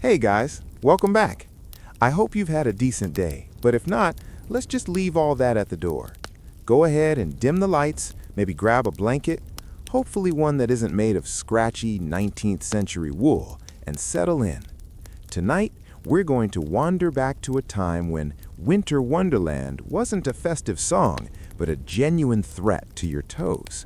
Hey guys, welcome back. I hope you've had a decent day, but if not, let's just leave all that at the door. Go ahead and dim the lights, maybe grab a blanket, hopefully one that isn't made of scratchy 19th century wool, and settle in. Tonight, we're going to wander back to a time when Winter Wonderland wasn't a festive song, but a genuine threat to your toes.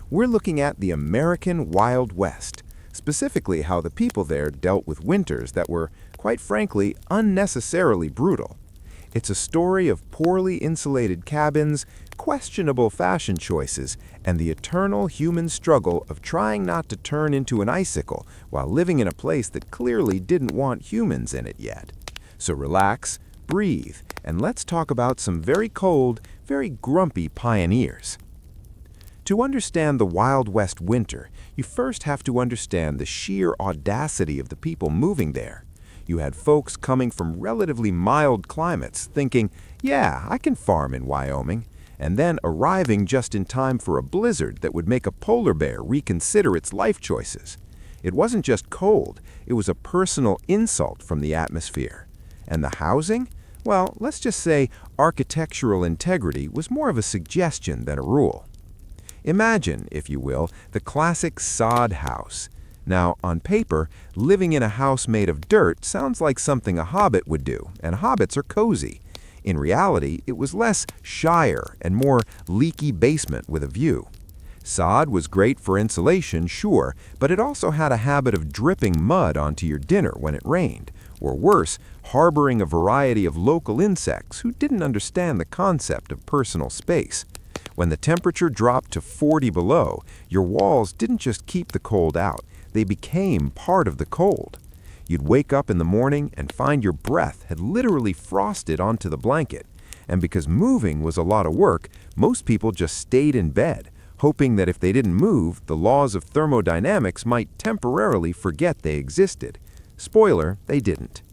We're looking at the American Wild West, specifically how the people there dealt with winters that were, quite frankly, unnecessarily brutal. It's a story of poorly insulated cabins, questionable fashion choices, and the eternal human struggle of trying not to turn into an icicle while living in a place that clearly didn't want humans in it yet. So relax, breathe, and let's talk about some very cold, very grumpy pioneers. To understand the Wild West winter, you first have to understand the sheer audacity of the people moving there. You had folks coming from relatively mild climates thinking, yeah, I can farm in Wyoming, and then arriving just in time for a blizzard that would make a polar bear reconsider its life choices. It wasn't just cold, it was a personal insult from the atmosphere. And the housing? Well, let's just say architectural integrity was more of a suggestion than a rule. Imagine, if you will, the classic sod house. Now, on paper, living in a house made of dirt sounds like something a hobbit would do, and hobbits are cozy. In reality, it was less shire and more leaky basement with a view. Sod was great for insulation, sure, but it also had a habit of dripping mud onto your dinner when it rained, or worse, harboring a variety of local insects who didn't understand the concept of personal space. When the temperature dropped to 40 below, your walls didn't just keep the cold out, they became part of the cold. You'd wake up in the morning and find your breath had literally frosted onto the blanket. And because moving was a lot of work, most people just stayed in bed, hoping that if they didn't move, the laws of thermodynamics might temporarily forget they existed. Spoiler, they didn't.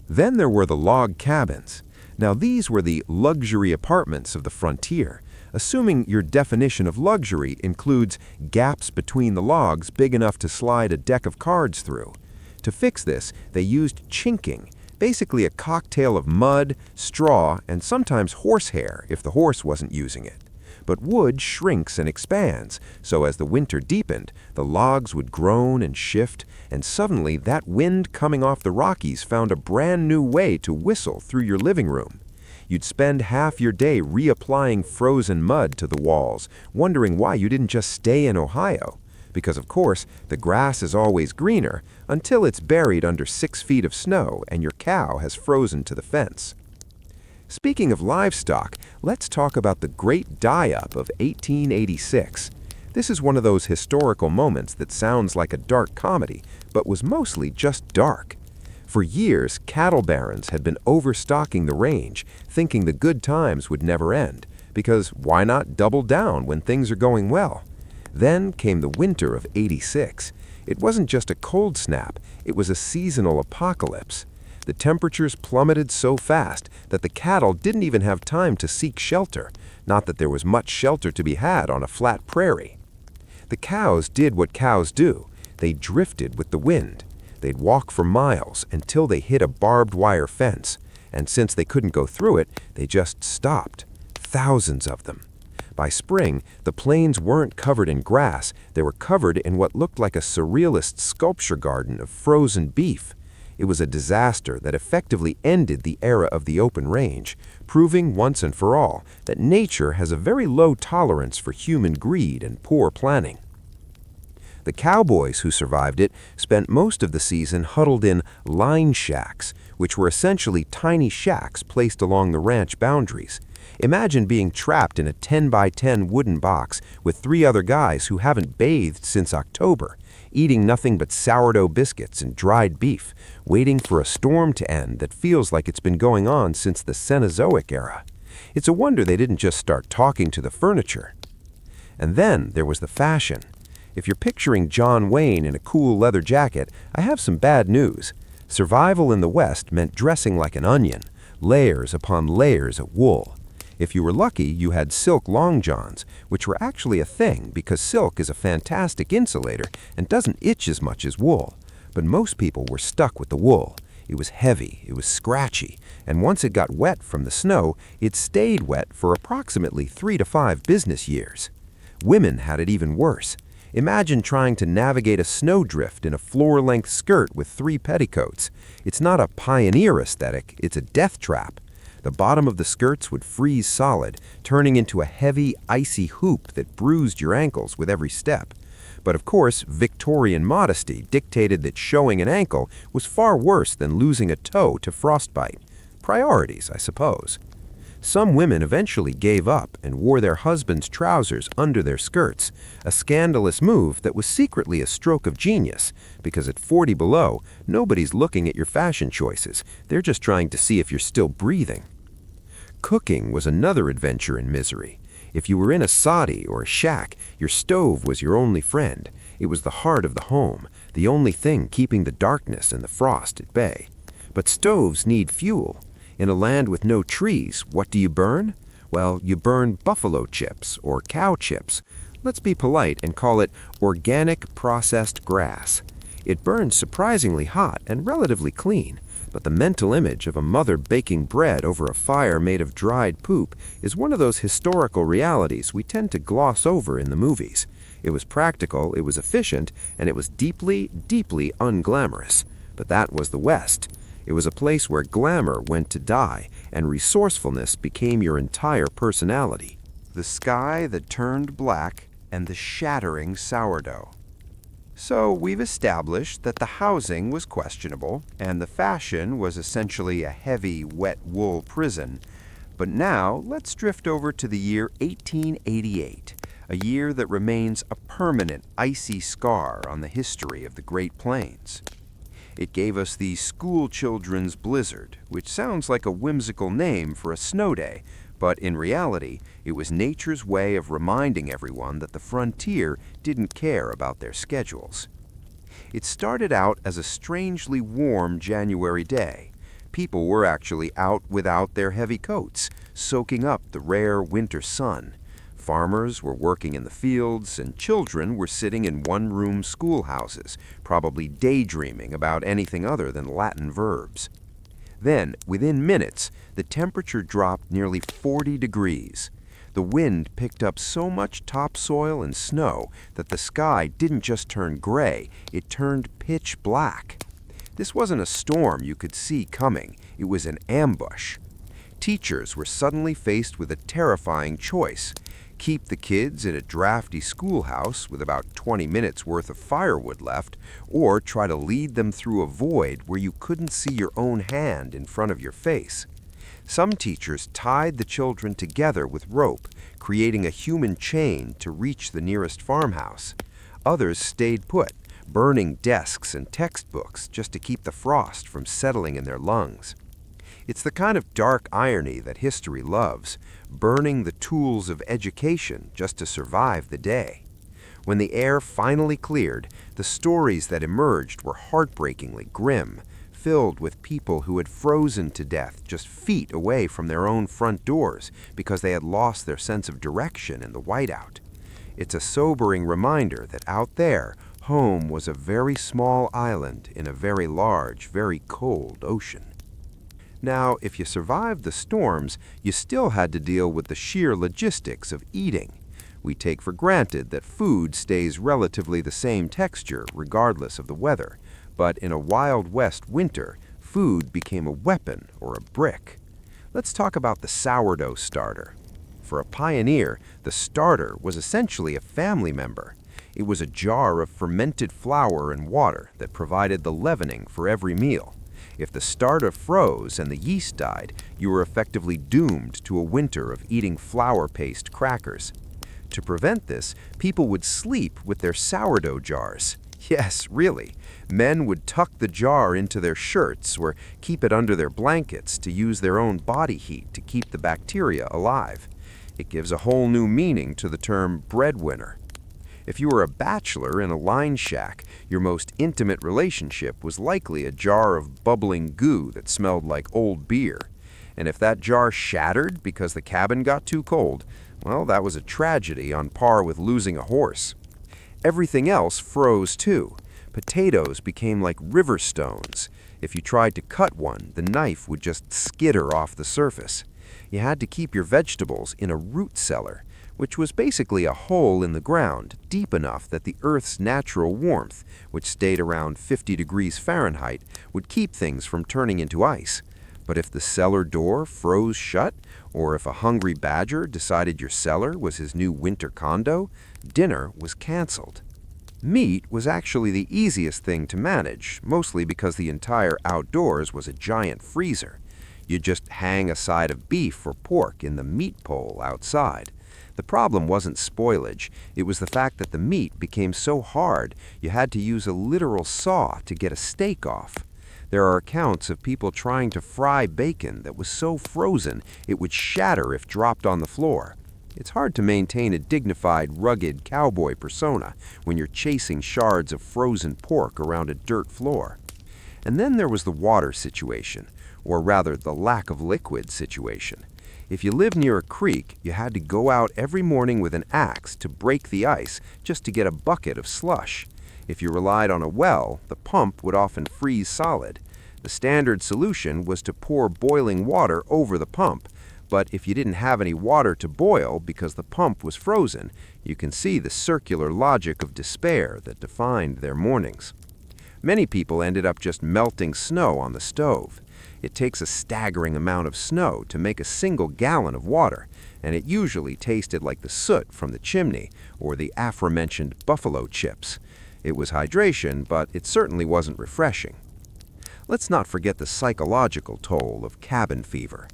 Then there were the log cabins. Now these were the luxury apartments of the frontier, assuming your definition of luxury includes gaps between the logs big enough to slide a deck of cards through. To fix this, they used chinking, basically a cocktail of mud, straw, and sometimes horsehair if the horse wasn't using it. But wood shrinks and expands, so as the winter deepened, the logs would groan and shift, and suddenly that wind coming off the Rockies found a brand new way to whistle through your living room. You'd spend half your day reapplying frozen mud to the walls, wondering why you didn't just stay in Ohio. Because, of course, the grass is always greener until it's buried under 6 feet of snow and your cow has frozen to the fence. Speaking of livestock, let's talk about the Great Die-Up of 1886. This is one of those historical moments that sounds like a dark comedy, but was mostly just dark. For years, cattle barons had been overstocking the range, thinking the good times would never end, because why not double down when things are going well? Then came the winter of '86. It wasn't just a cold snap, it was a seasonal apocalypse. The temperatures plummeted so fast that the cattle didn't even have time to seek shelter, not that there was much shelter to be had on a flat prairie. The cows did what cows do. They drifted with the wind. They'd walk for miles until they hit a barbed wire fence, and since they couldn't go through it, they just stopped. Thousands of them. By spring, the plains weren't covered in grass, they were covered in what looked like a surrealist sculpture garden of frozen beef. It was a disaster that effectively ended the era of the open range, proving once and for all that nature has a very low tolerance for human greed and poor planning. The cowboys who survived it spent most of the season huddled in line shacks, which were essentially tiny shacks placed along the ranch boundaries. Imagine being trapped in a 10 by 10 wooden box with 3 other guys who haven't bathed since October, eating nothing but sourdough biscuits and dried beef, waiting for a storm to end that feels like it's been going on since the Cenozoic era. It's a wonder they didn't just start talking to the furniture. And then there was the fashion. If you're picturing John Wayne in a cool leather jacket, I have some bad news. Survival in the West meant dressing like an onion, layers upon layers of wool. If you were lucky, you had silk long johns, which were actually a thing because silk is a fantastic insulator and doesn't itch as much as wool. but most people were stuck with the wool. It was heavy, it was scratchy, and once it got wet from the snow, it stayed wet for approximately 3 to 5 business years. Women had it even worse. Imagine trying to navigate a snowdrift in a floor-length skirt with 3 petticoats. It's not a pioneer aesthetic, it's a death trap. The bottom of the skirts would freeze solid, turning into a heavy, icy hoop that bruised your ankles with every step. But of course, Victorian modesty dictated that showing an ankle was far worse than losing a toe to frostbite. Priorities, I suppose. Some women eventually gave up and wore their husbands' trousers under their skirts, a scandalous move that was secretly a stroke of genius, because at 40 below, nobody's looking at your fashion choices. They're just trying to see if you're still breathing. Cooking was another adventure in misery. If you were in a soddy or a shack, your stove was your only friend. It was the heart of the home, the only thing keeping the darkness and the frost at bay. But stoves need fuel. In a land with no trees, what do you burn? Well, you burn buffalo chips or cow chips. Let's be polite and call it organic processed grass. It burns surprisingly hot and relatively clean. But the mental image of a mother baking bread over a fire made of dried poop is one of those historical realities we tend to gloss over in the movies. It was practical, it was efficient, and it was deeply, deeply unglamorous. But that was the West. It was a place where glamour went to die, and resourcefulness became your entire personality. The sky that turned black and the shattering sourdough. So we've established that the housing was questionable and the fashion was essentially a heavy, wet wool prison. But now let's drift over to the year 1888, a year that remains a permanent icy scar on the history of the Great Plains. It gave us the school children's blizzard, which sounds like a whimsical name for a snow day, but in reality, it was nature's way of reminding everyone that the frontier didn't care about their schedules. It started out as a strangely warm January day. People were actually out without their heavy coats, soaking up the rare winter sun. Farmers were working in the fields, and children were sitting in one-room schoolhouses, probably daydreaming about anything other than Latin verbs. Then, within minutes, the temperature dropped nearly 40 degrees. The wind picked up so much topsoil and snow that the sky didn't just turn gray, it turned pitch black. This wasn't a storm you could see coming, it was an ambush. Teachers were suddenly faced with a terrifying choice: keep the kids in a drafty schoolhouse with about 20 minutes worth of firewood left, or try to lead them through a void where you couldn't see your own hand in front of your face. Some teachers tied the children together with rope, creating a human chain to reach the nearest farmhouse. Others stayed put, burning desks and textbooks just to keep the frost from settling in their lungs. It's the kind of dark irony that history loves, burning the tools of education just to survive the day. When the air finally cleared, the stories that emerged were heartbreakingly grim, filled with people who had frozen to death just feet away from their own front doors because they had lost their sense of direction in the whiteout. It's a sobering reminder that out there, home was a very small island in a very large, very cold ocean. Now, if you survived the storms, you still had to deal with the sheer logistics of eating. We take for granted that food stays relatively the same texture regardless of the weather, but in a Wild West winter, food became a weapon or a brick. Let's talk about the sourdough starter. For a pioneer, the starter was essentially a family member. It was a jar of fermented flour and water that provided the leavening for every meal. If the starter froze and the yeast died, you were effectively doomed to a winter of eating flour paste crackers. To prevent this, people would sleep with their sourdough jars. Yes, really. Men would tuck the jar into their shirts or keep it under their blankets to use their own body heat to keep the bacteria alive. It gives a whole new meaning to the term breadwinner. If you were a bachelor in a line shack, your most intimate relationship was likely a jar of bubbling goo that smelled like old beer. And if that jar shattered because the cabin got too cold, well, that was a tragedy on par with losing a horse. Everything else froze too, Potatoes became like river stones. If you tried to cut one, the knife would just skitter off the surface. You had to keep your vegetables in a root cellar, which was basically a hole in the ground deep enough that the Earth's natural warmth, which stayed around 50 degrees Fahrenheit, would keep things from turning into ice. But if the cellar door froze shut, or if a hungry badger decided your cellar was his new winter condo, dinner was canceled. Meat was actually the easiest thing to manage, mostly because the entire outdoors was a giant freezer. You'd just hang a side of beef or pork in the meat pole outside. The problem wasn't spoilage, it was the fact that the meat became so hard you had to use a literal saw to get a steak off. There are accounts of people trying to fry bacon that was so frozen it would shatter if dropped on the floor. It's hard to maintain a dignified, rugged cowboy persona when you're chasing shards of frozen pork around a dirt floor. And then there was the water situation, or rather the lack of liquid situation. If you lived near a creek, you had to go out every morning with an axe to break the ice just to get a bucket of slush. If you relied on a well, the pump would often freeze solid. The standard solution was to pour boiling water over the pump, but if you didn't have any water to boil because the pump was frozen, you can see the circular logic of despair that defined their mornings. Many people ended up just melting snow on the stove. It takes a staggering amount of snow to make a single gallon of water, and it usually tasted like the soot from the chimney or the aforementioned buffalo chips. It was hydration, but it certainly wasn't refreshing. Let's not forget the psychological toll of cabin fever.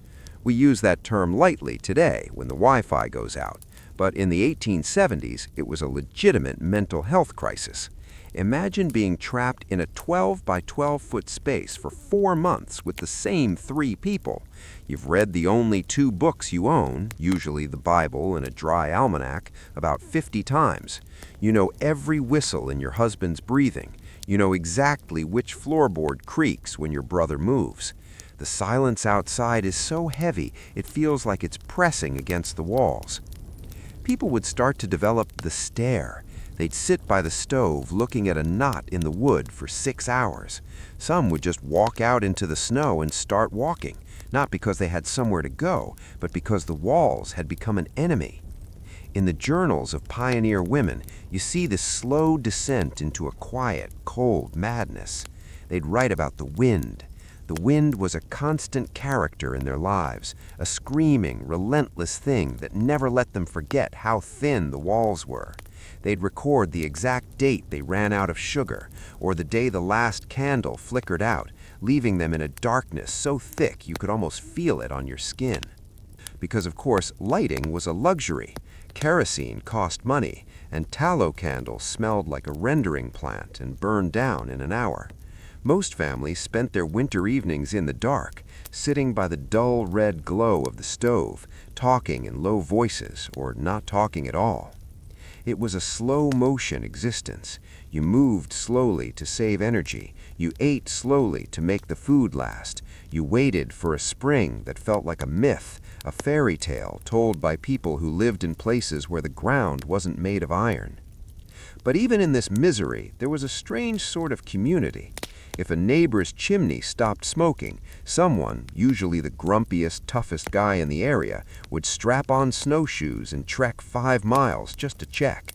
We use that term lightly today when the Wi-Fi goes out, but in the 1870s it was a legitimate mental health crisis. Imagine being trapped in a 12 by 12 foot space for 4 months with the same 3 people. You've read the only 2 books you own, usually the Bible and a dry almanac, about 50 times. You know every whistle in your husband's breathing. You know exactly which floorboard creaks when your brother moves. The silence outside is so heavy it feels like it's pressing against the walls. People would start to develop the stare. They'd sit by the stove looking at a knot in the wood for 6 hours. Some would just walk out into the snow and start walking, not because they had somewhere to go, but because the walls had become an enemy. In the journals of pioneer women, you see this slow descent into a quiet, cold madness. They'd write about the wind. The wind was a constant character in their lives, a screaming, relentless thing that never let them forget how thin the walls were. They'd record the exact date they ran out of sugar, or the day the last candle flickered out, leaving them in a darkness so thick you could almost feel it on your skin. Because, of course, lighting was a luxury. Kerosene cost money, and tallow candles smelled like a rendering plant and burned down in an hour. Most families spent their winter evenings in the dark, sitting by the dull red glow of the stove, talking in low voices or not talking at all. It was a slow-motion existence. You moved slowly to save energy. You ate slowly to make the food last. You waited for a spring that felt like a myth, a fairy tale told by people who lived in places where the ground wasn't made of iron. But even in this misery, there was a strange sort of community. If a neighbor's chimney stopped smoking, someone, usually the grumpiest, toughest guy in the area, would strap on snowshoes and trek 5 miles just to check.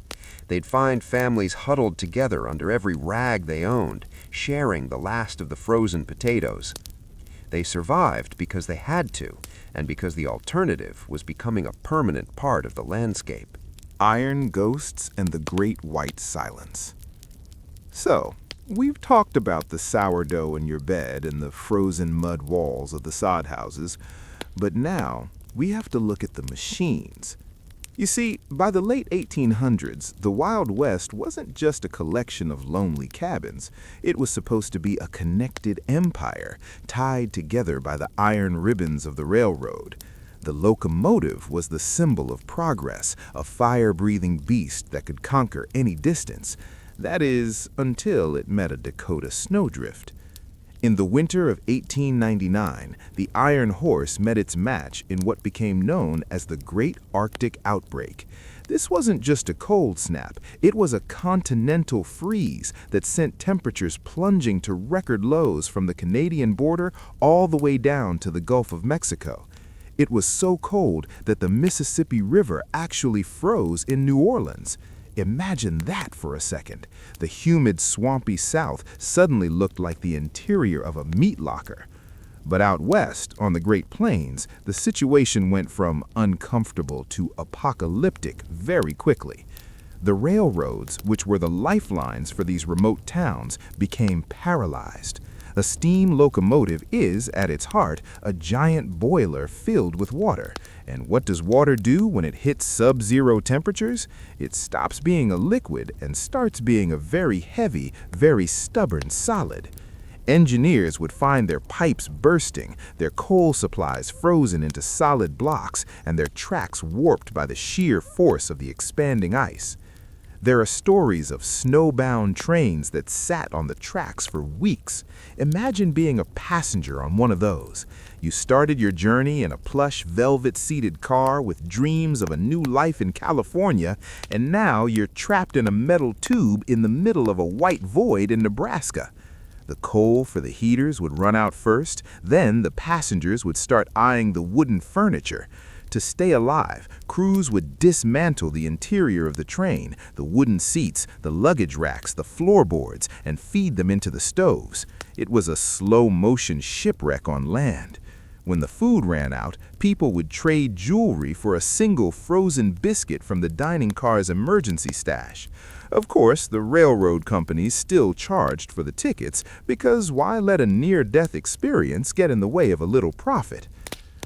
They'd find families huddled together under every rag they owned, sharing the last of the frozen potatoes. They survived because they had to, and because the alternative was becoming a permanent part of the landscape. Iron ghosts and the great white silence. So, we've talked about the sourdough in your bed and the frozen mud walls of the sod houses, but now we have to look at the machines. You see, by the late 1800s, the Wild West wasn't just a collection of lonely cabins. It was supposed to be a connected empire, tied together by the iron ribbons of the railroad. The locomotive was the symbol of progress, a fire-breathing beast that could conquer any distance. That is, until it met a Dakota snowdrift. In the winter of 1899, the Iron Horse met its match in what became known as the Great Arctic Outbreak. This wasn't just a cold snap, it was a continental freeze that sent temperatures plunging to record lows from the Canadian border all the way down to the Gulf of Mexico. It was so cold that the Mississippi River actually froze in New Orleans. Imagine that for a second. The humid, swampy South suddenly looked like the interior of a meat locker. But out west, on the Great Plains, the situation went from uncomfortable to apocalyptic very quickly. The railroads, which were the lifelines for these remote towns, became paralyzed. A steam locomotive is, at its heart, a giant boiler filled with water. And what does water do when it hits sub-zero temperatures? It stops being a liquid and starts being a very heavy, very stubborn solid. Engineers would find their pipes bursting, their coal supplies frozen into solid blocks, and their tracks warped by the sheer force of the expanding ice. There are stories of snowbound trains that sat on the tracks for weeks. Imagine being a passenger on one of those. You started your journey in a plush, velvet-seated car with dreams of a new life in California, and now you're trapped in a metal tube in the middle of a white void in Nebraska. The coal for the heaters would run out first, then the passengers would start eyeing the wooden furniture. To stay alive, crews would dismantle the interior of the train, the wooden seats, the luggage racks, the floorboards, and feed them into the stoves. It was a slow-motion shipwreck on land. When the food ran out, people would trade jewelry for a single frozen biscuit from the dining car's emergency stash. Of course, the railroad companies still charged for the tickets because why let a near-death experience get in the way of a little profit?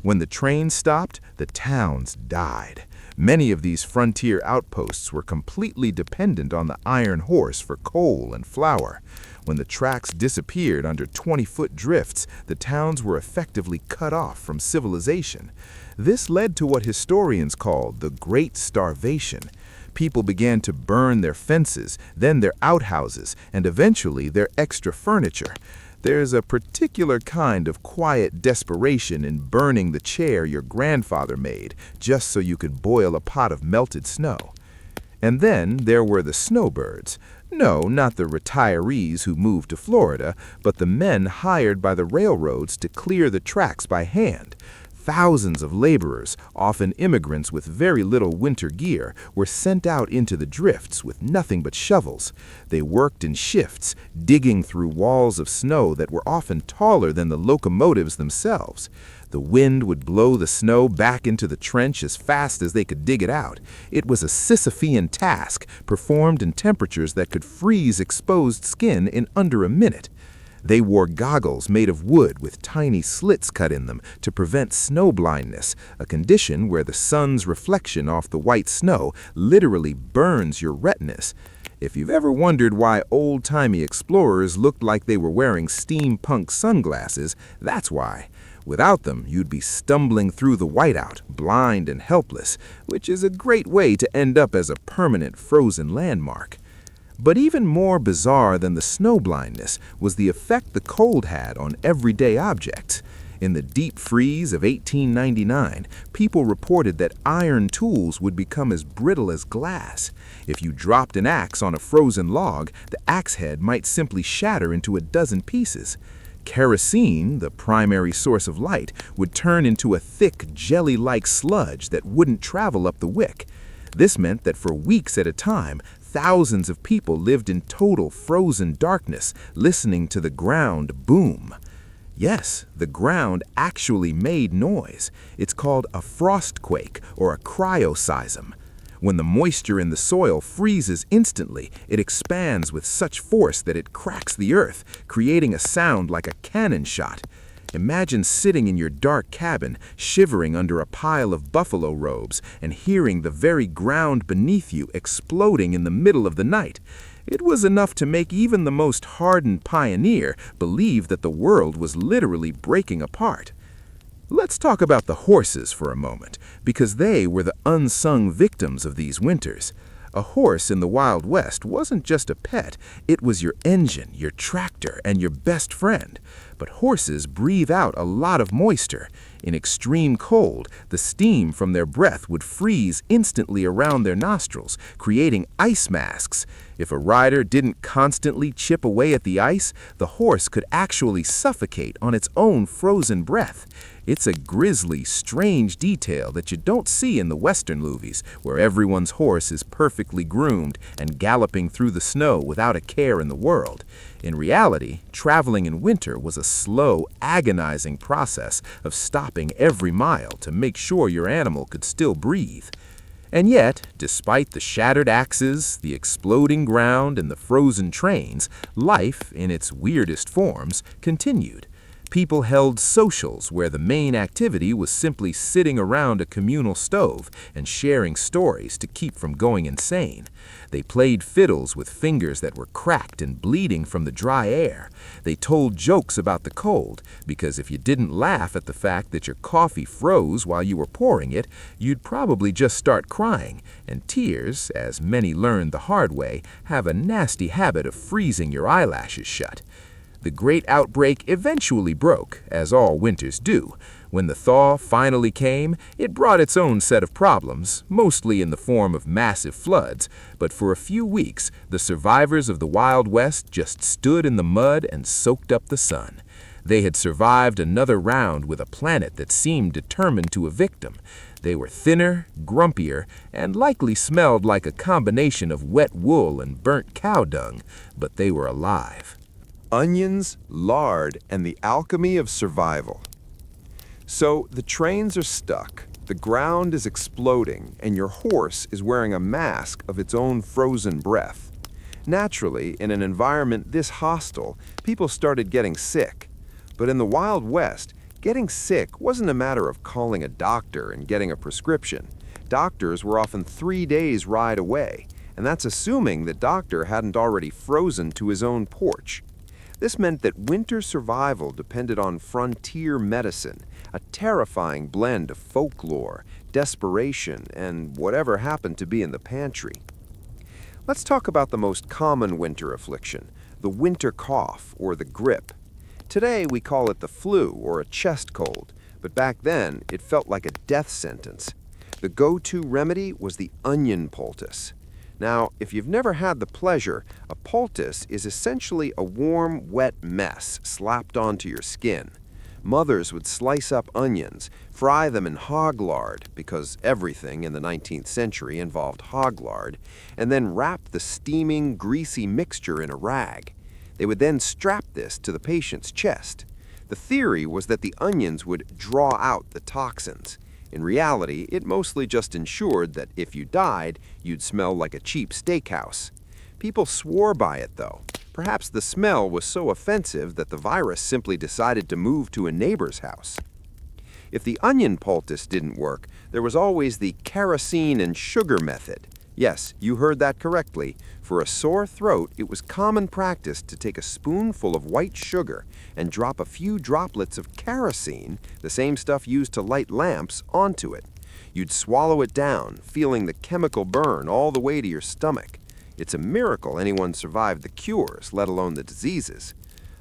When the train stopped, the towns died. Many of these frontier outposts were completely dependent on the Iron Horse for coal and flour. When the tracks disappeared under 20-foot drifts, the towns were effectively cut off from civilization. This led to what historians call the Great Starvation. People began to burn their fences, then their outhouses, and eventually their extra furniture. There's a particular kind of quiet desperation in burning the chair your grandfather made just so you could boil a pot of melted snow. And then there were the snowbirds. No, not the retirees who moved to Florida, but the men hired by the railroads to clear the tracks by hand. Thousands of laborers, often immigrants with very little winter gear, were sent out into the drifts with nothing but shovels. They worked in shifts, digging through walls of snow that were often taller than the locomotives themselves. The wind would blow the snow back into the trench as fast as they could dig it out. It was a Sisyphean task, performed in temperatures that could freeze exposed skin in under a minute. They wore goggles made of wood with tiny slits cut in them to prevent snow blindness, a condition where the sun's reflection off the white snow literally burns your retinas. If you've ever wondered why old-timey explorers looked like they were wearing steampunk sunglasses, that's why. Without them, you'd be stumbling through the whiteout, blind and helpless, which is a great way to end up as a permanent frozen landmark. But even more bizarre than the snow blindness was the effect the cold had on everyday objects. In the deep freeze of 1899, people reported that iron tools would become as brittle as glass. If you dropped an axe on a frozen log, the axe head might simply shatter into a dozen pieces. Kerosene, the primary source of light, would turn into a thick, jelly-like sludge that wouldn't travel up the wick. This meant that for weeks at a time, thousands of people lived in total frozen darkness, listening to the ground boom. Yes, the ground actually made noise. It's called a frostquake or a cryoseism. When the moisture in the soil freezes instantly, it expands with such force that it cracks the earth, creating a sound like a cannon shot. Imagine sitting in your dark cabin, shivering under a pile of buffalo robes, and hearing the very ground beneath you exploding in the middle of the night. It was enough to make even the most hardened pioneer believe that the world was literally breaking apart. Let's talk about the horses for a moment, because they were the unsung victims of these winters. A horse in the Wild West wasn't just a pet, it was your engine, your tractor, and your best friend. But horses breathe out a lot of moisture. In extreme cold, the steam from their breath would freeze instantly around their nostrils, creating ice masks. If a rider didn't constantly chip away at the ice, the horse could actually suffocate on its own frozen breath. It's a grisly, strange detail that you don't see in the Western movies, where everyone's horse is perfectly groomed and galloping through the snow without a care in the world. In reality, traveling in winter was a slow, agonizing process of stopping every mile to make sure your animal could still breathe. And yet, despite the shattered axes, the exploding ground, and the frozen trains, life, in its weirdest forms, continued. People held socials where the main activity was simply sitting around a communal stove and sharing stories to keep from going insane. They played fiddles with fingers that were cracked and bleeding from the dry air. They told jokes about the cold, because if you didn't laugh at the fact that your coffee froze while you were pouring it, you'd probably just start crying, and tears, as many learned the hard way, have a nasty habit of freezing your eyelashes shut. The great outbreak eventually broke, as all winters do. When the thaw finally came, it brought its own set of problems, mostly in the form of massive floods, but for a few weeks, the survivors of the Wild West just stood in the mud and soaked up the sun. They had survived another round with a planet that seemed determined to evict them. They were thinner, grumpier, and likely smelled like a combination of wet wool and burnt cow dung, but they were alive. Onions, lard, and the alchemy of survival. So the trains are stuck, the ground is exploding, and your horse is wearing a mask of its own frozen breath. Naturally, in an environment this hostile, people started getting sick. But in the Wild West, getting sick wasn't a matter of calling a doctor and getting a prescription. Doctors were often 3 days' ride away, and that's assuming the doctor hadn't already frozen to his own porch. This meant that winter survival depended on frontier medicine, a terrifying blend of folklore, desperation, and whatever happened to be in the pantry. Let's talk about the most common winter affliction, the winter cough or the grip. Today we call it the flu or a chest cold, but back then it felt like a death sentence. The go-to remedy was the onion poultice. Now, if you've never had the pleasure, a poultice is essentially a warm, wet mess slapped onto your skin. Mothers would slice up onions, fry them in hog lard, because everything in the 19th century involved hog lard, and then wrap the steaming, greasy mixture in a rag. They would then strap this to the patient's chest. The theory was that the onions would draw out the toxins. In reality, it mostly just ensured that if you died, you'd smell like a cheap steakhouse. People swore by it, though. Perhaps the smell was so offensive that the virus simply decided to move to a neighbor's house. If the onion poultice didn't work, there was always the kerosene and sugar method. Yes, you heard that correctly. For a sore throat, it was common practice to take a spoonful of white sugar and drop a few droplets of kerosene, the same stuff used to light lamps, onto it. You'd swallow it down, feeling the chemical burn all the way to your stomach. It's a miracle anyone survived the cures, let alone the diseases.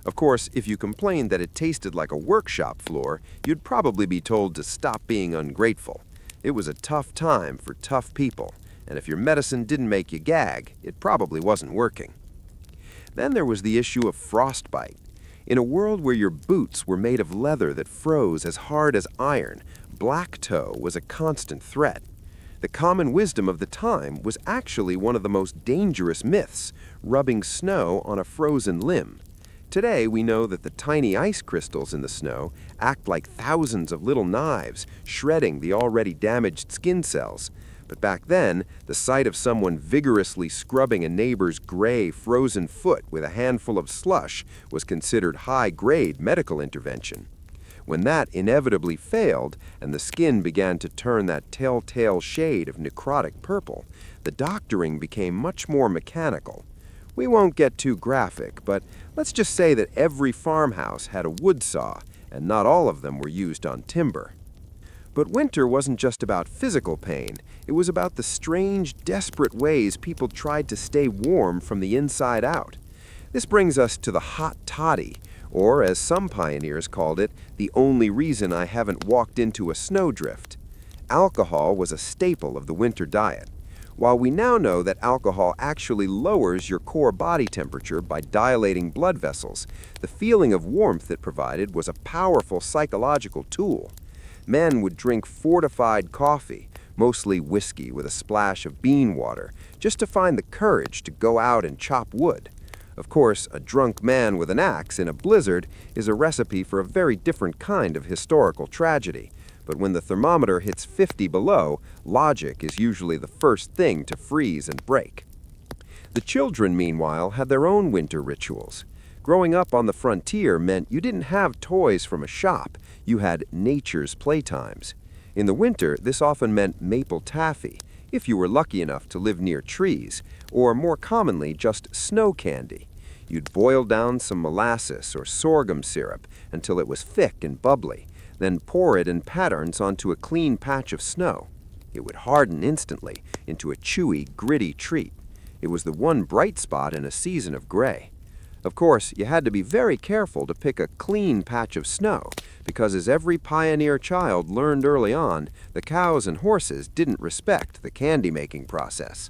Of course, if you complained that it tasted like a workshop floor, you'd probably be told to stop being ungrateful. It was a tough time for tough people. And if your medicine didn't make you gag, it probably wasn't working. Then there was the issue of frostbite. In a world where your boots were made of leather that froze as hard as iron, black toe was a constant threat. The common wisdom of the time was actually one of the most dangerous myths, rubbing snow on a frozen limb. Today, we know that the tiny ice crystals in the snow act like thousands of little knives, shredding the already damaged skin cells. But back then, the sight of someone vigorously scrubbing a neighbor's gray, frozen foot with a handful of slush was considered high-grade medical intervention. When that inevitably failed, and the skin began to turn that telltale shade of necrotic purple, the doctoring became much more mechanical. We won't get too graphic, but let's just say that every farmhouse had a wood saw, and not all of them were used on timber. But winter wasn't just about physical pain. It was about the strange, desperate ways people tried to stay warm from the inside out. This brings us to the hot toddy, or as some pioneers called it, the only reason I haven't walked into a snowdrift. Alcohol was a staple of the winter diet. While we now know that alcohol actually lowers your core body temperature by dilating blood vessels, the feeling of warmth it provided was a powerful psychological tool. Men would drink fortified coffee, mostly whiskey with a splash of bean water, just to find the courage to go out and chop wood. Of course, a drunk man with an axe in a blizzard is a recipe for a very different kind of historical tragedy. But when the thermometer hits 50 below, logic is usually the first thing to freeze and break. The children, meanwhile, had their own winter rituals. Growing up on the frontier meant you didn't have toys from a shop, you had nature's playtimes. In the winter, this often meant maple taffy, if you were lucky enough to live near trees, or more commonly just snow candy. You'd boil down some molasses or sorghum syrup until it was thick and bubbly, then pour it in patterns onto a clean patch of snow. It would harden instantly into a chewy, gritty treat. It was the one bright spot in a season of gray. Of course, you had to be very careful to pick a clean patch of snow, because as every pioneer child learned early on, the cows and horses didn't respect the candy-making process.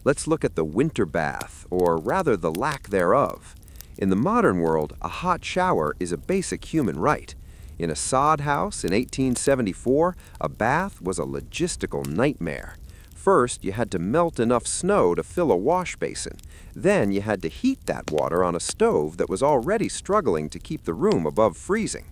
Let's look at the winter bath, or rather the lack thereof. In the modern world, a hot shower is a basic human right. In a sod house in 1874, a bath was a logistical nightmare. First, you had to melt enough snow to fill a wash basin. Then you had to heat that water on a stove that was already struggling to keep the room above freezing.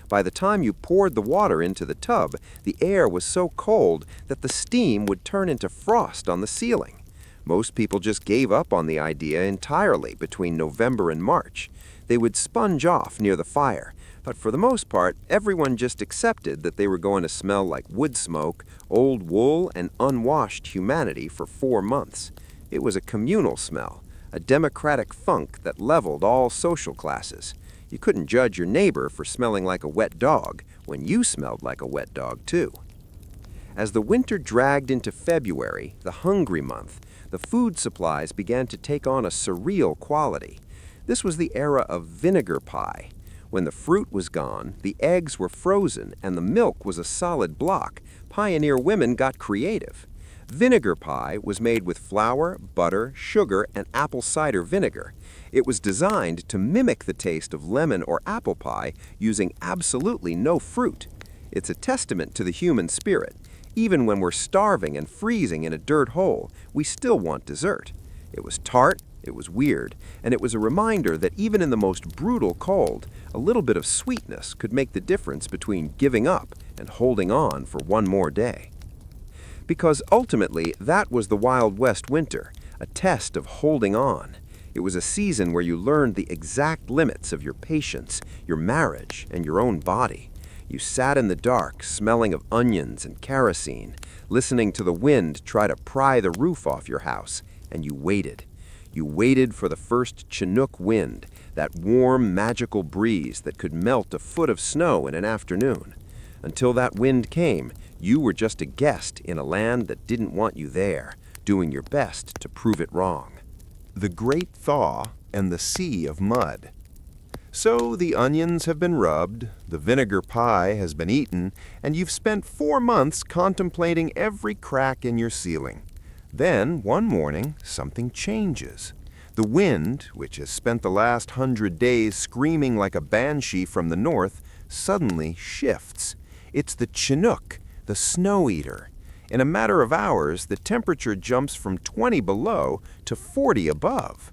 By the time you poured the water into the tub, the air was so cold that the steam would turn into frost on the ceiling. Most people just gave up on the idea entirely between November and March. They would sponge off near the fire, but for the most part, everyone just accepted that they were going to smell like wood smoke, old wool, and unwashed humanity for 4 months. It was a communal smell, a democratic funk that leveled all social classes. You couldn't judge your neighbor for smelling like a wet dog when you smelled like a wet dog, too. As the winter dragged into February, the hungry month, the food supplies began to take on a surreal quality. This was the era of vinegar pie. When the fruit was gone, the eggs were frozen, and the milk was a solid block, pioneer women got creative. Vinegar pie was made with flour, butter, sugar, and apple cider vinegar. It was designed to mimic the taste of lemon or apple pie using absolutely no fruit. It's a testament to the human spirit. Even when we're starving and freezing in a dirt hole, we still want dessert. It was tart, it was weird, and it was a reminder that even in the most brutal cold, a little bit of sweetness could make the difference between giving up and holding on for one more day. Because ultimately, that was the Wild West winter, a test of holding on. It was a season where you learned the exact limits of your patience, your marriage, and your own body. You sat in the dark, smelling of onions and kerosene, listening to the wind try to pry the roof off your house, and you waited. You waited for the first Chinook wind, that warm, magical breeze that could melt a foot of snow in an afternoon. Until that wind came, you were just a guest in a land that didn't want you there, doing your best to prove it wrong. The Great Thaw and the Sea of Mud. So the onions have been rubbed, the vinegar pie has been eaten, and you've spent 4 months contemplating every crack in your ceiling. Then, one morning, something changes. The wind, which has spent the last 100 days screaming like a banshee from the north, suddenly shifts. It's the Chinook, the snow eater. In a matter of hours, the temperature jumps from 20 below to 40 above.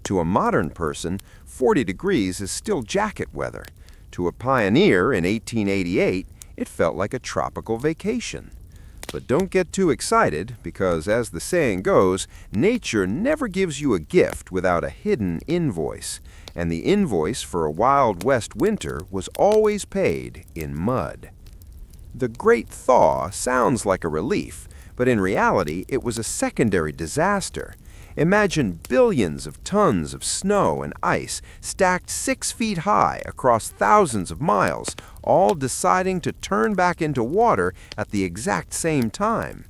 To a modern person, 40 degrees is still jacket weather. To a pioneer in 1888, it felt like a tropical vacation. But don't get too excited, because as the saying goes, nature never gives you a gift without a hidden invoice. And the invoice for a Wild West winter was always paid in mud. The Great Thaw sounds like a relief, but in reality it was a secondary disaster. Imagine billions of tons of snow and ice stacked 6 feet high across thousands of miles, all deciding to turn back into water at the exact same time.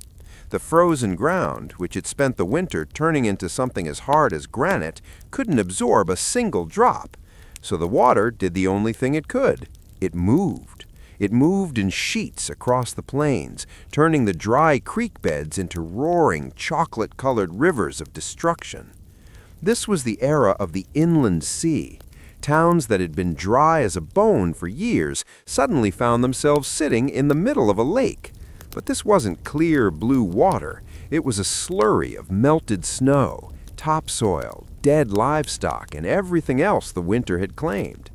The frozen ground, which had spent the winter turning into something as hard as granite, couldn't absorb a single drop. So the water did the only thing it could. It moved. It moved in sheets across the plains, turning the dry creek beds into roaring, chocolate-colored rivers of destruction. This was the era of the inland sea. Towns that had been dry as a bone for years suddenly found themselves sitting in the middle of a lake. But this wasn't clear blue water. It was a slurry of melted snow, topsoil, dead livestock, and everything else the winter had claimed.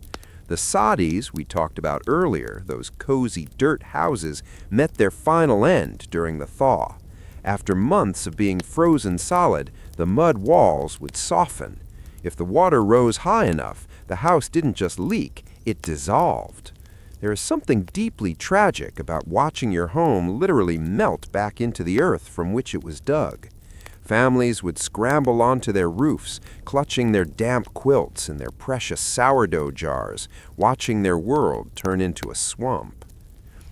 The sadis we talked about earlier, those cozy dirt houses, met their final end during the thaw. After months of being frozen solid, the mud walls would soften. If the water rose high enough, the house didn't just leak, it dissolved. There is something deeply tragic about watching your home literally melt back into the earth from which it was dug. Families would scramble onto their roofs, clutching their damp quilts and their precious sourdough jars, watching their world turn into a swamp.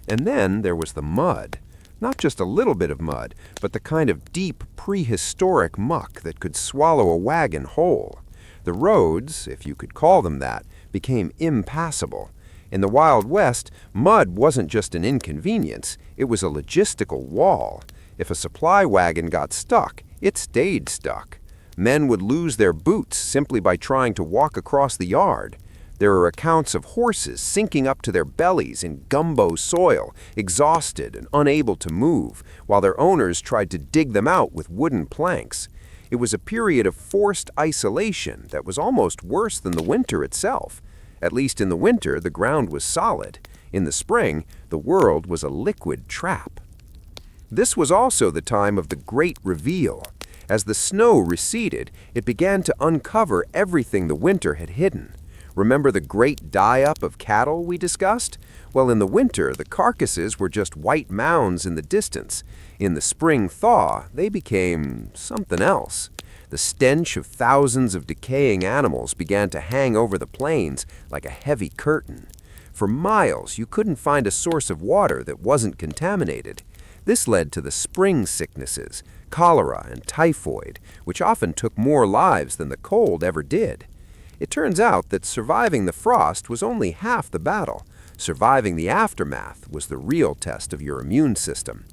And then there was the mud. Not just a little bit of mud, but the kind of deep, prehistoric muck that could swallow a wagon whole. The roads, if you could call them that, became impassable. In the Wild West, mud wasn't just an inconvenience, it was a logistical wall. If a supply wagon got stuck, it stayed stuck. Men would lose their boots simply by trying to walk across the yard. There are accounts of horses sinking up to their bellies in gumbo soil, exhausted and unable to move, while their owners tried to dig them out with wooden planks. It was a period of forced isolation that was almost worse than the winter itself. At least in the winter, the ground was solid. In the spring, the world was a liquid trap. This was also the time of the Great Reveal. As the snow receded, it began to uncover everything the winter had hidden. Remember the great die-up of cattle we discussed? Well, in the winter, the carcasses were just white mounds in the distance. In the spring thaw, they became something else. The stench of thousands of decaying animals began to hang over the plains like a heavy curtain. For miles, you couldn't find a source of water that wasn't contaminated. This led to the spring sicknesses, cholera and typhoid, which often took more lives than the cold ever did. It turns out that surviving the frost was only half the battle. Surviving the aftermath was the real test of your immune system.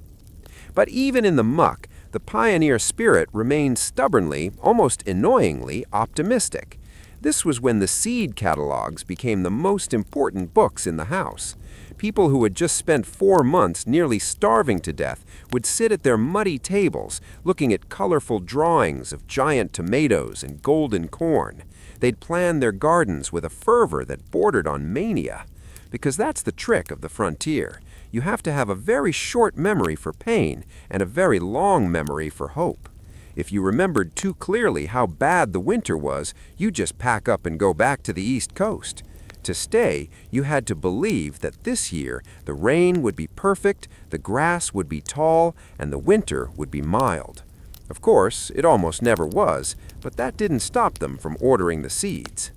But even in the muck, the pioneer spirit remained stubbornly, almost annoyingly, optimistic. This was when the seed catalogs became the most important books in the house. People who had just spent 4 months nearly starving to death would sit at their muddy tables, looking at colorful drawings of giant tomatoes and golden corn. They'd plan their gardens with a fervor that bordered on mania. Because that's the trick of the frontier. You have to have a very short memory for pain and a very long memory for hope. If you remembered too clearly how bad the winter was, you just pack up and go back to the East Coast. To stay, you had to believe that this year the rain would be perfect, the grass would be tall, and the winter would be mild. Of course, it almost never was, but that didn't stop them from ordering the seeds.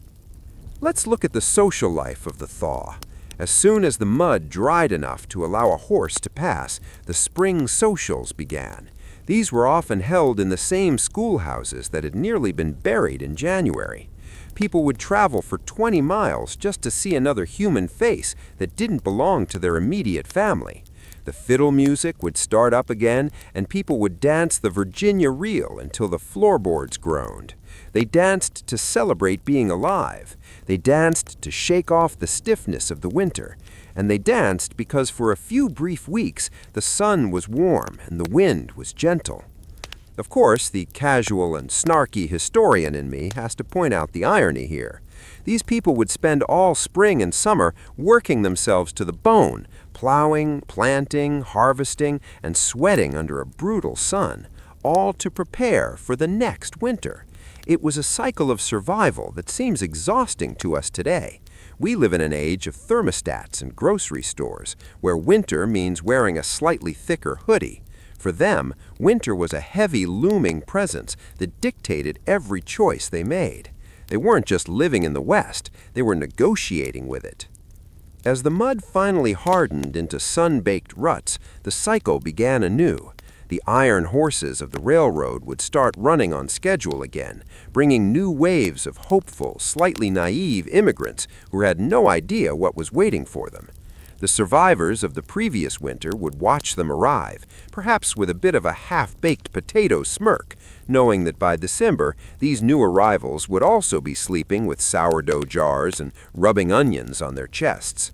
Let's look at the social life of the thaw. As soon as the mud dried enough to allow a horse to pass, the spring socials began. These were often held in the same schoolhouses that had nearly been buried in January. People would travel for 20 miles just to see another human face that didn't belong to their immediate family. The fiddle music would start up again, and people would dance the Virginia reel until the floorboards groaned. They danced to celebrate being alive. They danced to shake off the stiffness of the winter. And they danced because for a few brief weeks the sun was warm and the wind was gentle. Of course, the casual and snarky historian in me has to point out the irony here. These people would spend all spring and summer working themselves to the bone, plowing, planting, harvesting, and sweating under a brutal sun, all to prepare for the next winter. It was a cycle of survival that seems exhausting to us today. We live in an age of thermostats and grocery stores, where winter means wearing a slightly thicker hoodie. For them, winter was a heavy, looming presence that dictated every choice they made. They weren't just living in the West, they were negotiating with it. As the mud finally hardened into sun-baked ruts, the cycle began anew. The iron horses of the railroad would start running on schedule again, bringing new waves of hopeful, slightly naive immigrants who had no idea what was waiting for them. The survivors of the previous winter would watch them arrive, perhaps with a bit of a half-baked potato smirk, knowing that by December these new arrivals would also be sleeping with sourdough jars and rubbing onions on their chests.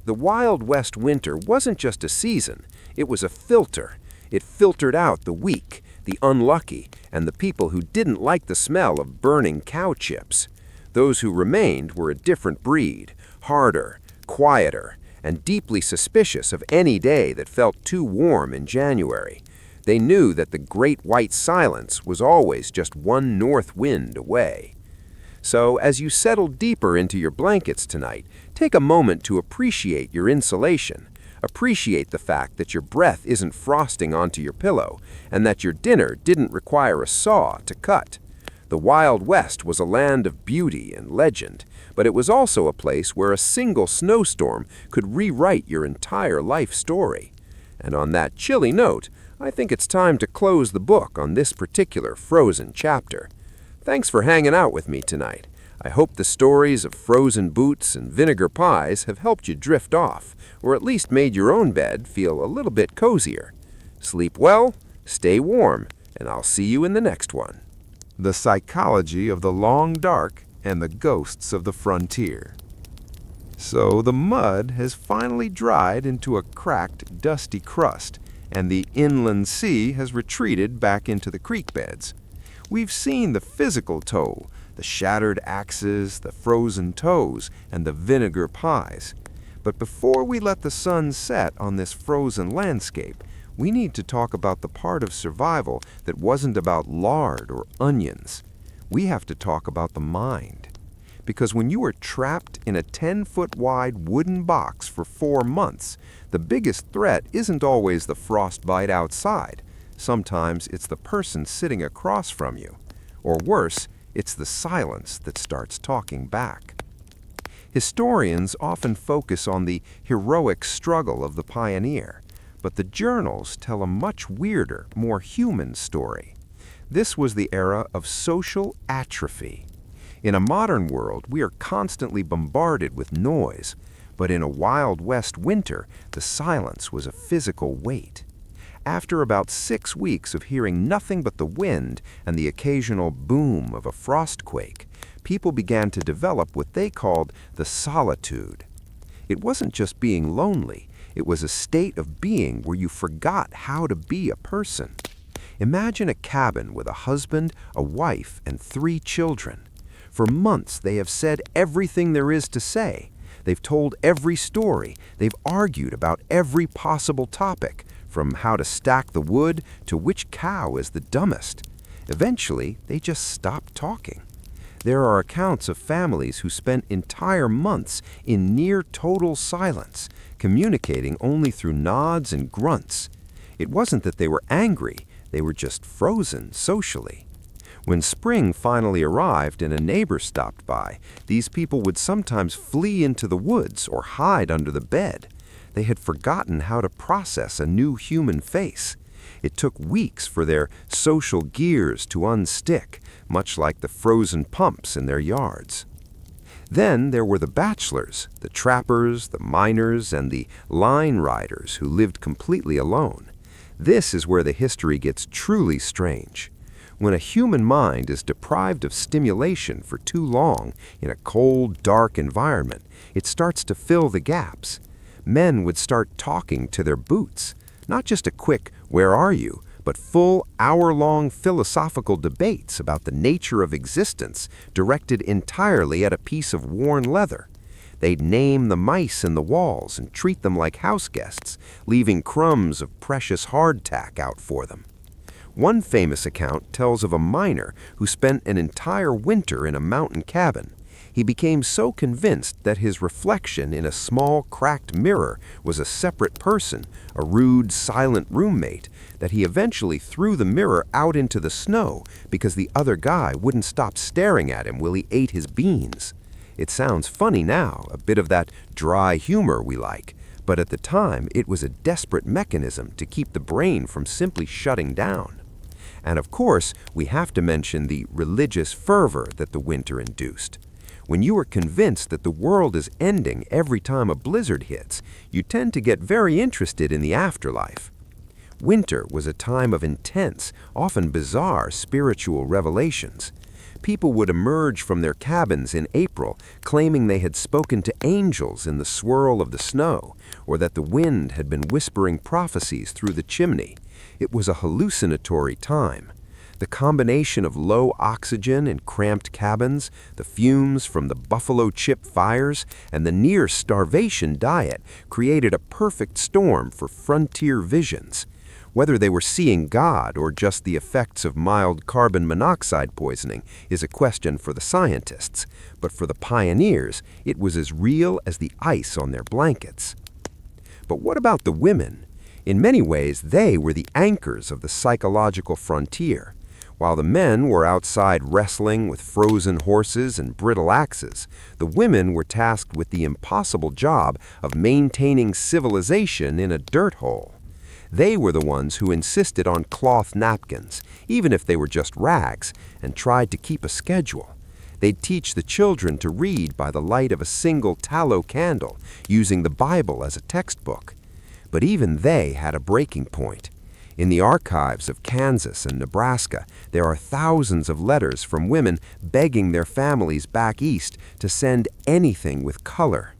The Wild West winter wasn't just a season, it was a filter. It filtered out the weak, the unlucky, and the people who didn't like the smell of burning cow chips. Those who remained were a different breed, harder, quieter, and deeply suspicious of any day that felt too warm in January. They knew that the great white silence was always just one north wind away. So, as you settle deeper into your blankets tonight, take a moment to appreciate your insulation. Appreciate the fact that your breath isn't frosting onto your pillow, and that your dinner didn't require a saw to cut. The Wild West was a land of beauty and legend, but it was also a place where a single snowstorm could rewrite your entire life story. And on that chilly note, I think it's time to close the book on this particular frozen chapter. Thanks for hanging out with me tonight. I hope the stories of frozen boots and vinegar pies have helped you drift off, or at least made your own bed feel a little bit cozier. Sleep well, stay warm, and I'll see you in the next one. The Psychology of the Long Dark and the Ghosts of the Frontier. So the mud has finally dried into a cracked, dusty crust, and the inland sea has retreated back into the creek beds. We've seen the physical toll, the shattered axes, the frozen toes, and the vinegar pies. But before we let the sun set on this frozen landscape, we need to talk about the part of survival that wasn't about lard or onions. We have to talk about the mind. Because when you are trapped in a 10-foot wide wooden box for 4 months, the biggest threat isn't always the frostbite outside. Sometimes it's the person sitting across from you. Or worse, it's the silence that starts talking back. Historians often focus on the heroic struggle of the pioneer, but the journals tell a much weirder, more human story. This was the era of social atrophy. In a modern world, we are constantly bombarded with noise, but in a Wild West winter, the silence was a physical weight. After about 6 weeks of hearing nothing but the wind and the occasional boom of a frostquake, people began to develop what they called the solitude. It wasn't just being lonely, it was a state of being where you forgot how to be a person. Imagine a cabin with a husband, a wife, and 3 children. For months they have said everything there is to say. They've told every story. They've argued about every possible topic, from how to stack the wood to which cow is the dumbest. Eventually, they just stopped talking. There are accounts of families who spent entire months in near total silence, communicating only through nods and grunts. It wasn't that they were angry, they were just frozen socially. When spring finally arrived and a neighbor stopped by, these people would sometimes flee into the woods or hide under the bed. They had forgotten how to process a new human face. It took weeks for their social gears to unstick, much like the frozen pumps in their yards. Then there were the bachelors, the trappers, the miners, and the line riders who lived completely alone. This is where the history gets truly strange. When a human mind is deprived of stimulation for too long in a cold, dark environment, it starts to fill the gaps. Men would start talking to their boots, not just a quick, "Where are you?" but full hour-long philosophical debates about the nature of existence directed entirely at a piece of worn leather. They'd name the mice in the walls and treat them like house guests, leaving crumbs of precious hardtack out for them. One famous account tells of a miner who spent an entire winter in a mountain cabin. He became so convinced that his reflection in a small, cracked mirror was a separate person, a rude, silent roommate, that he eventually threw the mirror out into the snow because the other guy wouldn't stop staring at him while he ate his beans. It sounds funny now, a bit of that dry humor we like, but at the time it was a desperate mechanism to keep the brain from simply shutting down. And of course, we have to mention the religious fervor that the winter induced. When you are convinced that the world is ending every time a blizzard hits, you tend to get very interested in the afterlife. Winter was a time of intense, often bizarre spiritual revelations. People would emerge from their cabins in April claiming they had spoken to angels in the swirl of the snow, or that the wind had been whispering prophecies through the chimney. It was a hallucinatory time. The combination of low oxygen in cramped cabins, the fumes from the buffalo chip fires, and the near-starvation diet created a perfect storm for frontier visions. Whether they were seeing God or just the effects of mild carbon monoxide poisoning is a question for the scientists, but for the pioneers, it was as real as the ice on their blankets. But what about the women? In many ways, they were the anchors of the psychological frontier. While the men were outside wrestling with frozen horses and brittle axes, the women were tasked with the impossible job of maintaining civilization in a dirt hole. They were the ones who insisted on cloth napkins, even if they were just rags, and tried to keep a schedule. They'd teach the children to read by the light of a single tallow candle, using the Bible as a textbook. But even they had a breaking point. In the archives of Kansas and Nebraska, there are thousands of letters from women begging their families back east to send anything with color.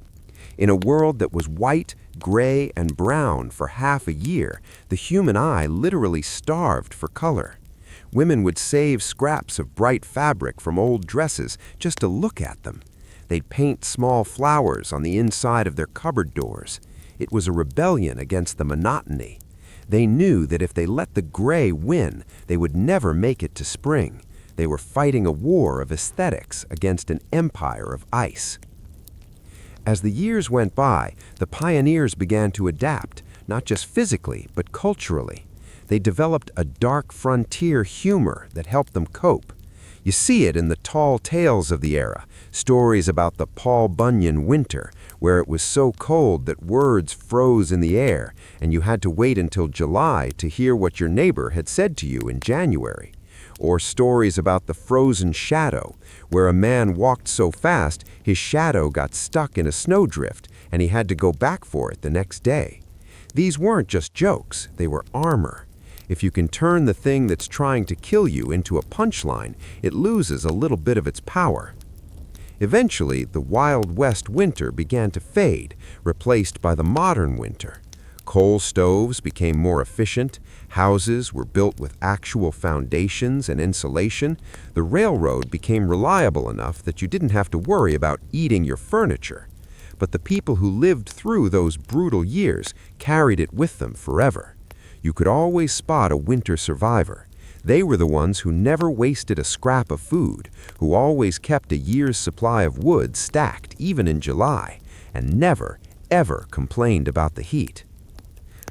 In a world that was white, gray, and brown for half a year, the human eye literally starved for color. Women would save scraps of bright fabric from old dresses just to look at them. They'd paint small flowers on the inside of their cupboard doors. It was a rebellion against the monotony. They knew that if they let the gray win, they would never make it to spring. They were fighting a war of aesthetics against an empire of ice. As the years went by, the pioneers began to adapt, not just physically, but culturally. They developed a dark frontier humor that helped them cope. You see it in the tall tales of the era, stories about the Paul Bunyan winter, where it was so cold that words froze in the air, and you had to wait until July to hear what your neighbor had said to you in January. Or stories about the frozen shadow, where a man walked so fast his shadow got stuck in a snowdrift and he had to go back for it the next day. These weren't just jokes, they were armor. If you can turn the thing that's trying to kill you into a punchline, it loses a little bit of its power. Eventually, the Wild West winter began to fade, replaced by the modern winter. Coal stoves became more efficient, houses were built with actual foundations and insulation, the railroad became reliable enough that you didn't have to worry about eating your furniture. But the people who lived through those brutal years carried it with them forever. You could always spot a winter survivor. They were the ones who never wasted a scrap of food, who always kept a year's supply of wood stacked even in July, and never, ever complained about the heat.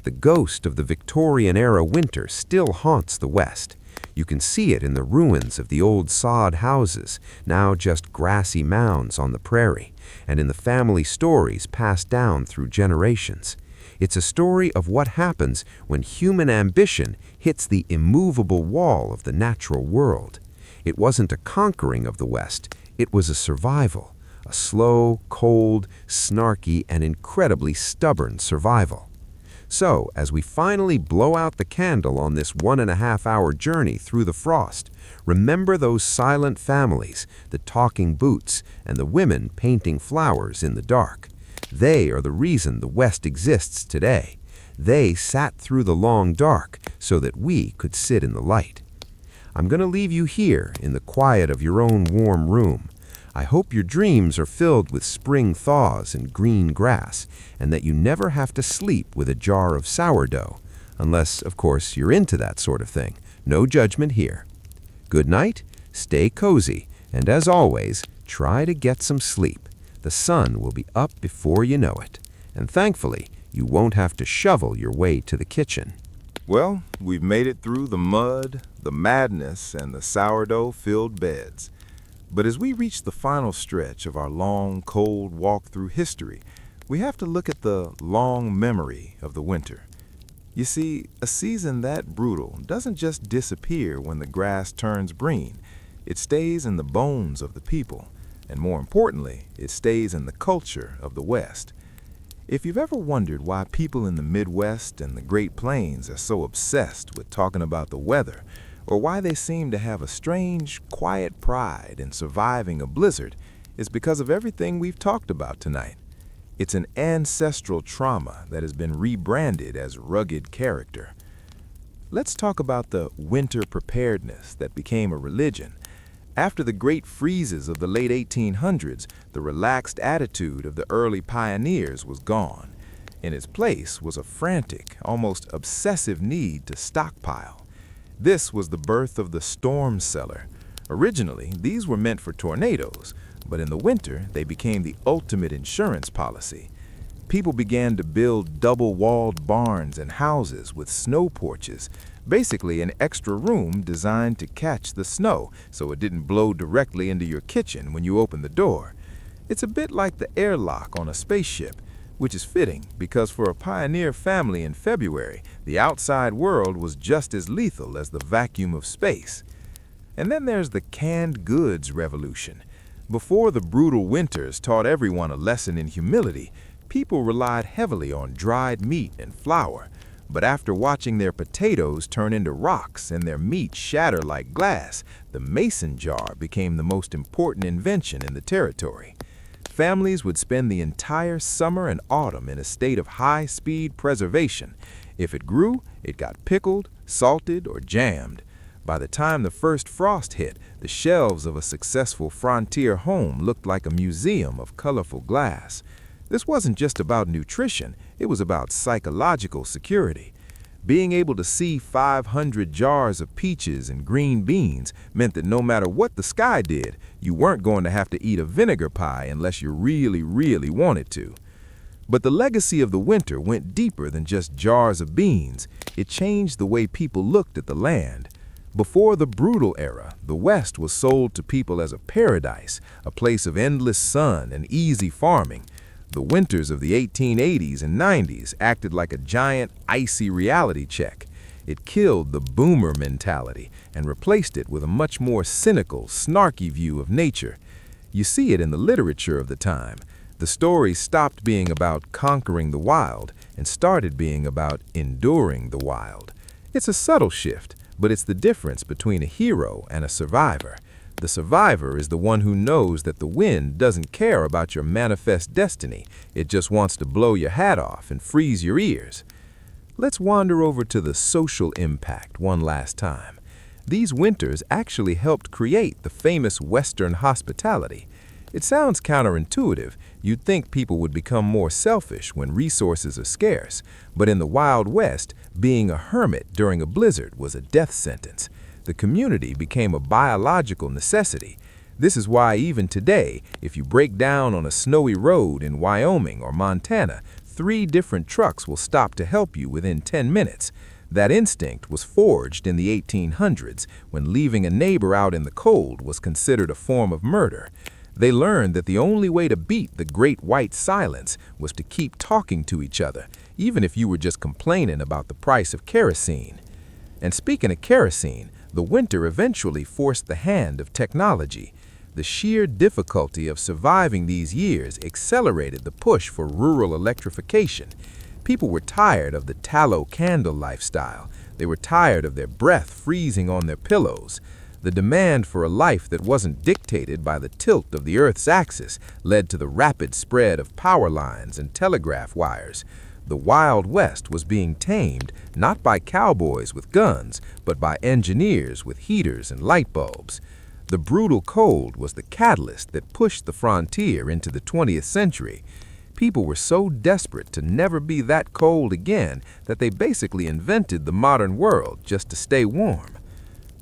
The ghost of the Victorian-era winter still haunts the West. You can see it in the ruins of the old sod houses, now just grassy mounds on the prairie, and in the family stories passed down through generations. It's a story of what happens when human ambition hits the immovable wall of the natural world. It wasn't a conquering of the West, it was a survival, a slow, cold, snarky, and incredibly stubborn survival. So, as we finally blow out the candle on this 1.5-hour journey through the frost, remember those silent families, the talking boots, and the women painting flowers in the dark. They are the reason the West exists today. They sat through the long dark so that we could sit in the light. I'm going to leave you here in the quiet of your own warm room. I hope your dreams are filled with spring thaws and green grass, and that you never have to sleep with a jar of sourdough, unless, of course, you're into that sort of thing. No judgment here. Good night, stay cozy, and as always, Try to get some sleep. The sun will be up before you know it. And thankfully, you won't have to shovel your way to the kitchen. Well, we've made it through the mud, the madness, and the sourdough-filled beds. But as we reach the final stretch of our long, cold walk through history, we have to look at the long memory of the winter. You see, a season that brutal doesn't just disappear when the grass turns green. It stays in the bones of the people, and more importantly, it stays in the culture of the West. If you've ever wondered why people in the Midwest and the Great Plains are so obsessed with talking about the weather, or why they seem to have a strange, quiet pride in surviving a blizzard, it's because of everything we've talked about tonight. It's an ancestral trauma that has been rebranded as rugged character. Let's talk about the winter preparedness that became a religion. After the great freezes of the late 1800s, the relaxed attitude of the early pioneers was gone. In its place was a frantic, almost obsessive need to stockpile. This was the birth of the storm cellar. Originally, these were meant for tornadoes, but in the winter, they became the ultimate insurance policy. People began to build double-walled barns and houses with snow porches, basically an extra room designed to catch the snow so it didn't blow directly into your kitchen when you open the door. It's a bit like the airlock on a spaceship, which is fitting because for a pioneer family in February, the outside world was just as lethal as the vacuum of space. And then there's the canned goods revolution. Before the brutal winters taught everyone a lesson in humility, people relied heavily on dried meat and flour. But after watching their potatoes turn into rocks and their meat shatter like glass, the mason jar became the most important invention in the territory. Families would spend the entire summer and autumn in a state of high-speed preservation. If it grew, it got pickled, salted, or jammed. By the time the first frost hit, the shelves of a successful frontier home looked like a museum of colorful glass. This wasn't just about nutrition, it was about psychological security. Being able to see 500 jars of peaches and green beans meant that no matter what the sky did, you weren't going to have to eat a vinegar pie unless you really wanted to. But the legacy of the winter went deeper than just jars of beans. It changed the way people looked at the land. Before the brutal era, the West was sold to people as a paradise, a place of endless sun and easy farming. The winters of the 1880s and 90s acted like a giant, icy reality check. It killed the boomer mentality and replaced it with a much more cynical, snarky view of nature. You see it in the literature of the time. The stories stopped being about conquering the wild and started being about enduring the wild. It's a subtle shift, but it's the difference between a hero and a survivor. The survivor is the one who knows that the wind doesn't care about your manifest destiny. It just wants to blow your hat off and freeze your ears. Let's wander over to the social impact one last time. These winters actually helped create the famous Western hospitality. It sounds counterintuitive. You'd think people would become more selfish when resources are scarce. But in the Wild West, being a hermit during a blizzard was a death sentence. The community became a biological necessity. This is why even today, if you break down on a snowy road in Wyoming or Montana, 3 different trucks will stop to help you within 10 minutes. That instinct was forged in the 1800s when leaving a neighbor out in the cold was considered a form of murder. They learned that the only way to beat the great white silence was to keep talking to each other, even if you were just complaining about the price of kerosene. And speaking of kerosene, the winter eventually forced the hand of technology. The sheer difficulty of surviving these years accelerated the push for rural electrification. People were tired of the tallow candle lifestyle. They were tired of their breath freezing on their pillows. The demand for a life that wasn't dictated by the tilt of the Earth's axis led to the rapid spread of power lines and telegraph wires. The Wild West was being tamed not by cowboys with guns, but by engineers with heaters and light bulbs. The brutal cold was the catalyst that pushed the frontier into the 20th century. People were so desperate to never be that cold again that they basically invented the modern world just to stay warm.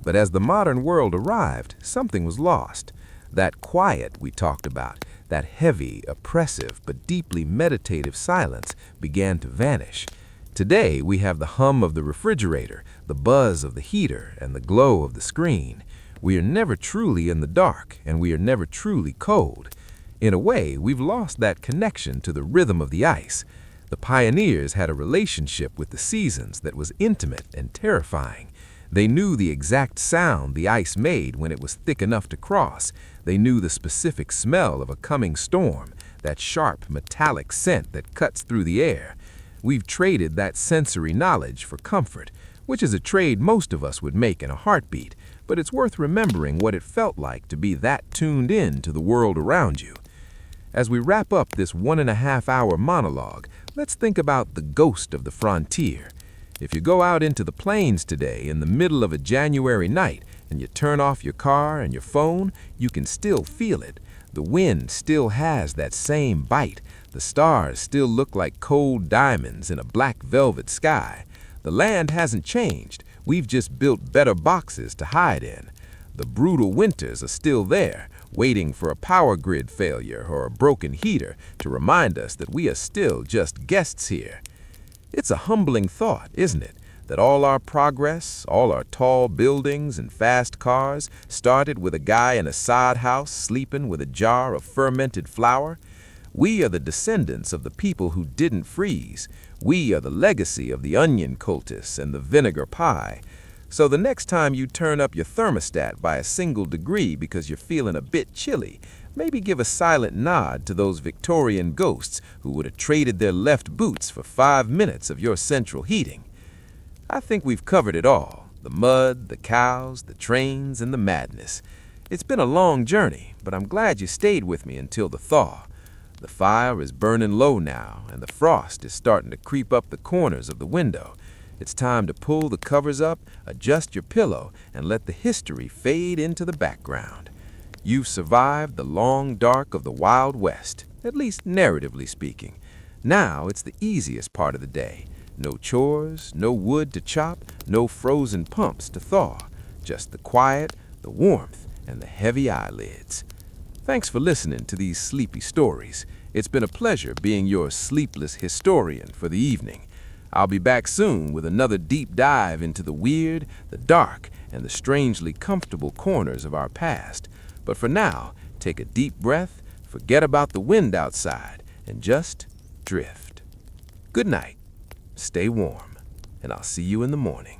But as the modern world arrived, something was lost. That quiet we talked about, that heavy, oppressive, but deeply meditative silence began to vanish. Today, we have the hum of the refrigerator, the buzz of the heater, and the glow of the screen. We are never truly in the dark, and we are never truly cold. In a way, we've lost that connection to the rhythm of the ice. The pioneers had a relationship with the seasons that was intimate and terrifying. They knew the exact sound the ice made when it was thick enough to cross. They knew the specific smell of a coming storm, that sharp, metallic scent that cuts through the air. We've traded that sensory knowledge for comfort, which is a trade most of us would make in a heartbeat, but it's worth remembering what it felt like to be that tuned in to the world around you. As we wrap up this 1.5-hour monologue, let's think about the ghost of the frontier. If you go out into the plains today in the middle of a January night and you turn off your car and your phone, you can still feel it. The wind still has that same bite. The stars still look like cold diamonds in a black velvet sky. The land hasn't changed. We've just built better boxes to hide in. The brutal winters are still there, waiting for a power grid failure or a broken heater to remind us that we are still just guests here. It's a humbling thought, isn't it, that all our progress, all our tall buildings and fast cars started with a guy in a sod house sleeping with a jar of fermented flour? We are the descendants of the people who didn't freeze. We are the legacy of the onion cultists and the vinegar pie. So the next time you turn up your thermostat by a single degree because you're feeling a bit chilly, maybe give a silent nod to those Victorian ghosts who would have traded their left boots for 5 minutes of your central heating. I think we've covered it all: the mud, the cows, the trains, and the madness. It's been a long journey, but I'm glad you stayed with me until the thaw. The fire is burning low now, and the frost is starting to creep up the corners of the window. It's time to pull the covers up, adjust your pillow, and let the history fade into the background. You've survived the long dark of the Wild West, at least narratively speaking. Now it's the easiest part of the day. No chores, no wood to chop, no frozen pumps to thaw. Just the quiet, the warmth, and the heavy eyelids. Thanks for listening to these sleepy stories. It's been a pleasure being your sleepless historian for the evening. I'll be back soon with another deep dive into the weird, the dark, and the strangely comfortable corners of our past. But for now, take a deep breath, forget about the wind outside, and just drift. Good night, stay warm, and I'll see you in the morning.